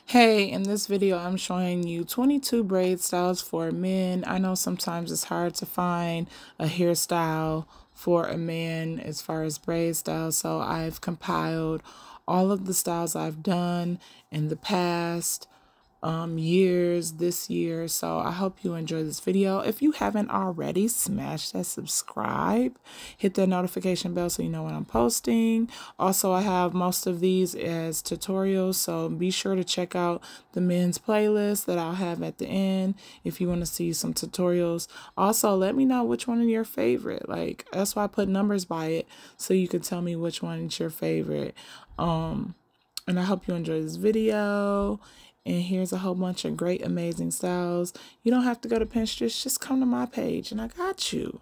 Hey, in this video, I'm showing you 22 braid styles for men. I know sometimes it's hard to find a hairstyle for a man as far as braid styles, so I've compiled all of the styles I've done in the past years this year. So I hope you enjoy this video. If you haven't already, smash that subscribe, hit that notification bell so you know when I'm posting. Also, I have most of these as tutorials, so be sure to check out the men's playlist that I'll have at the end if you want to see some tutorials. Also, let me know which one is your favorite. Like, that's why I put numbers by it so you can tell me which one is your favorite. And I hope you enjoy this video. And here's a whole bunch of great, amazing styles. You don't have to go to Pinterest. Just come to my page and I got you.